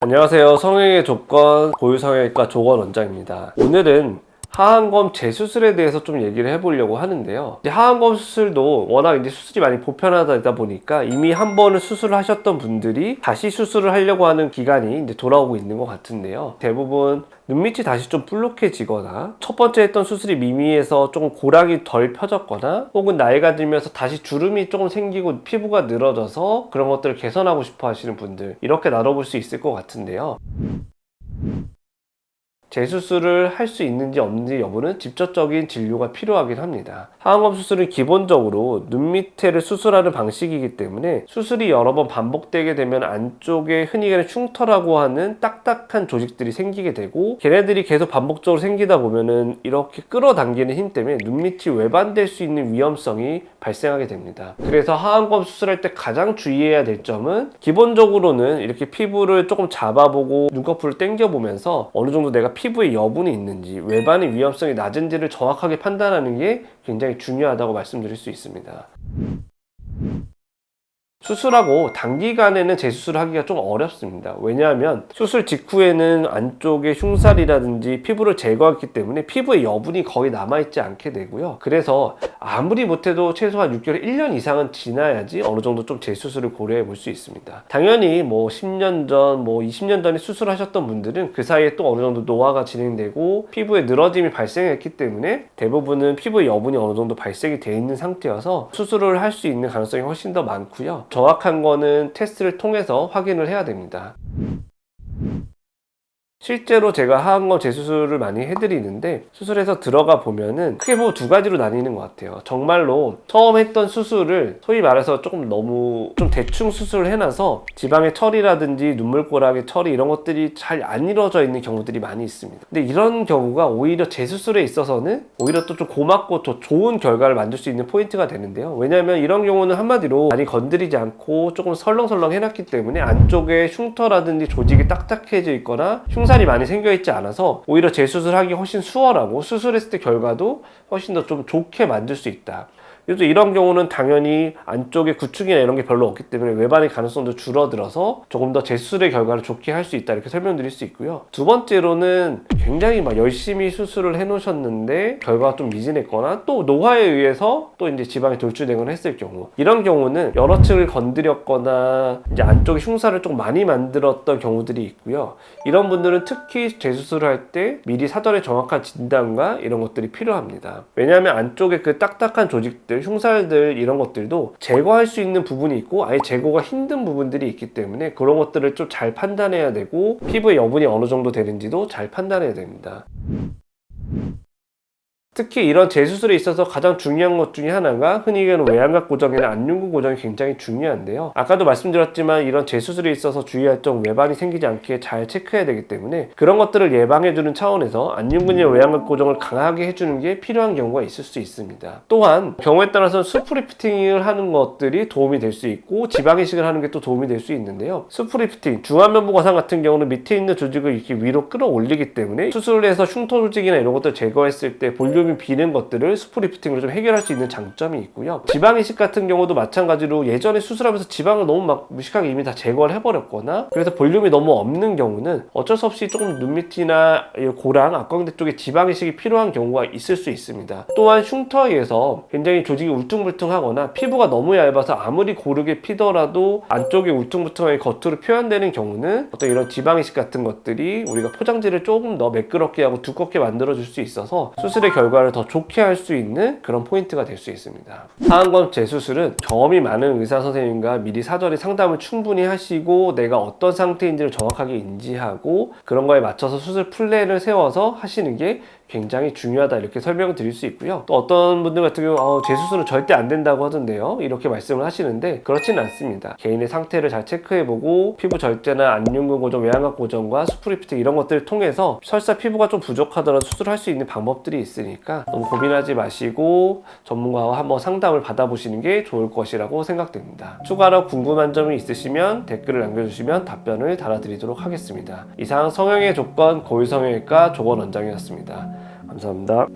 안녕하세요. 성형의 조건 고유성형외과 조건 원장입니다. 오늘은 하안검 재수술에 대해서 좀 얘기를 해보려고 하는데요. 이제 하안검 수술도 워낙 이제 수술이 많이 보편하다 보니까 이미 한 번을 수술을 하셨던 분들이 다시 수술을 하려고 하는 기간이 이제 돌아오고 있는 것 같은데요. 대부분 눈밑이 다시 좀 불룩해지거나 첫 번째 했던 수술이 미미해서 조금 고랑이 덜 펴졌거나 혹은 나이가 들면서 다시 주름이 조금 생기고 피부가 늘어져서 그런 것들을 개선하고 싶어 하시는 분들, 이렇게 나눠볼 수 있을 것 같은데요. 재수술을 할 수 있는지 없는지 여부는 직접적인 진료가 필요하긴 합니다. 하안검 수술은 기본적으로 눈 밑에를 수술하는 방식이기 때문에 수술이 여러 번 반복되게 되면 안쪽에 흔히 얘기하는 흉터라고 하는 딱딱한 조직들이 생기게 되고, 걔네들이 계속 반복적으로 생기다 보면은 이렇게 끌어당기는 힘 때문에 눈 밑이 외반될 수 있는 위험성이 발생하게 됩니다. 그래서 하안검 수술할 때 가장 주의해야 될 점은, 기본적으로는 이렇게 피부를 조금 잡아보고 눈꺼풀을 당겨보면서 어느 정도 내가 피부에 여분이 있는지, 외반의 위험성이 낮은지를 정확하게 판단하는 게 굉장히 중요하다고 말씀드릴 수 있습니다. 수술하고 단기간에는 재수술을 하기가 좀 어렵습니다. 왜냐하면 수술 직후에는 안쪽에 흉살이라든지 피부를 제거했기 때문에 피부에 여분이 거의 남아있지 않게 되고요. 그래서 아무리 못해도 최소한 6개월, 1년 이상은 지나야지 어느 정도 좀 재수술을 고려해 볼 수 있습니다. 당연히 뭐 10년 전, 20년 전에 수술하셨던 분들은 그 사이에 또 어느 정도 노화가 진행되고 피부에 늘어짐이 발생했기 때문에 대부분은 피부에 여분이 어느 정도 발생이 되어 있는 상태여서 수술을 할 수 있는 가능성이 훨씬 더 많고요. 정확한 거는 테스트를 통해서 확인을 해야 됩니다. 실제로 제가 하안검 재수술을 많이 해드리는데, 수술해서 들어가 보면은 크게 보면 두 가지로 나뉘는 것 같아요. 정말로 처음 했던 수술을 소위 말해서 조금 너무 좀 대충 수술을 해놔서 지방의 처리라든지 눈물고랑의 처리 이런 것들이 잘 안 이루어져 있는 경우들이 많이 있습니다. 근데 이런 경우가 오히려 재수술에 있어서는 오히려 또 좀 고맙고 더 좋은 결과를 만들 수 있는 포인트가 되는데요. 왜냐하면 이런 경우는 한마디로 많이 건드리지 않고 조금 설렁설렁 해놨기 때문에 안쪽에 흉터라든지 조직이 딱딱해져 있거나 흉살이 많이 생겨있지 않아서 오히려 재수술하기 훨씬 수월하고, 수술했을 때 결과도 훨씬 더 좀 좋게 만들 수 있다. 그래서 이런 경우는 당연히 안쪽에 구축이나 이런 게 별로 없기 때문에 외반의 가능성도 줄어들어서 조금 더 재수술의 결과를 좋게 할 수 있다, 이렇게 설명드릴 수 있고요. 두 번째로는 굉장히 막 열심히 수술을 해놓으셨는데 결과가 좀 미진했거나 또 노화에 의해서 또 이제 지방이 돌출되거나 했을 경우, 이런 경우는 여러 층을 건드렸거나 이제 안쪽에 흉살을 좀 많이 만들었던 경우들이 있고요. 이런 분들은 특히 재수술을 할 때 미리 사전에 정확한 진단과 이런 것들이 필요합니다. 왜냐하면 안쪽에 그 딱딱한 조직들, 흉살들 이런 것들도 제거할 수 있는 부분이 있고 아예 제거가 힘든 부분들이 있기 때문에 그런 것들을 좀 잘 판단해야 되고, 피부의 여분이 어느 정도 되는지도 잘 판단해야 됩니다. 특히 이런 재수술에 있어서 가장 중요한 것 중에 하나가 흔히 얘기하는 외양각 고정이나 안윤근 고정이 굉장히 중요한데요. 아까도 말씀드렸지만 이런 재수술에 있어서 주의할 점, 외반이 생기지 않게 잘 체크해야 되기 때문에 그런 것들을 예방해주는 차원에서 안윤근이나 외양각 고정을 강하게 해주는 게 필요한 경우가 있을 수 있습니다. 또한 경우에 따라서는 수프리프팅을 하는 것들이 도움이 될 수 있고 지방 이식을 하는 게 또 도움이 될 수 있는데요. 수프리프팅, 중안면부 거상 같은 경우는 밑에 있는 조직을 이렇게 위로 끌어올리기 때문에 수술을 해서 흉터 조직이나 이런 것들 제거했을 때 볼륨이 비는 것들을 수프리프팅으로 좀 해결할 수 있는 장점이 있고요. 지방 이식 같은 경우도 마찬가지로 예전에 수술하면서 지방을 너무 막 무식하게 이미 다 제거를 해버렸거나 그래서 볼륨이 너무 없는 경우는 어쩔 수 없이 조금 눈밑이나 고랑, 앞광대 쪽에 지방 이식이 필요한 경우가 있을 수 있습니다. 또한 흉터에 의해서 굉장히 조직이 울퉁불퉁하거나 피부가 너무 얇아서 아무리 고르게 피더라도 안쪽에 울퉁불퉁하게 겉으로 표현되는 경우는 어떤 이런 지방 이식 같은 것들이 우리가 포장지를 조금 더 매끄럽게 하고 두껍게 만들어줄 수 있어서 수술의 결과를 더 좋게 할 수 있는 그런 포인트가 될 수 있습니다. 하안검 재수술은 경험이 많은 의사 선생님과 미리 사전에 상담을 충분히 하시고 내가 어떤 상태인지를 정확하게 인지하고 그런 거에 맞춰서 수술 플랜을 세워서 하시는 게 굉장히 중요하다, 이렇게 설명을 드릴 수 있고요. 또 어떤 분들 같은 경우 재수술은 절대 안 된다고 하던데요, 이렇게 말씀을 하시는데 그렇지는 않습니다. 개인의 상태를 잘 체크해보고 피부 절제나 안윤근 고정, 외양각 고정과 수프리프팅 이런 것들을 통해서 설사 피부가 좀 부족하더라도 수술할 수 있는 방법들이 있으니까 너무 고민하지 마시고 전문가와 한번 상담을 받아보시는 게 좋을 것이라고 생각됩니다. 추가로 궁금한 점이 있으시면 댓글을 남겨주시면 답변을 달아드리도록 하겠습니다. 이상 성형의 조건 고유성형외과 조건 원장이었습니다. 감사합니다.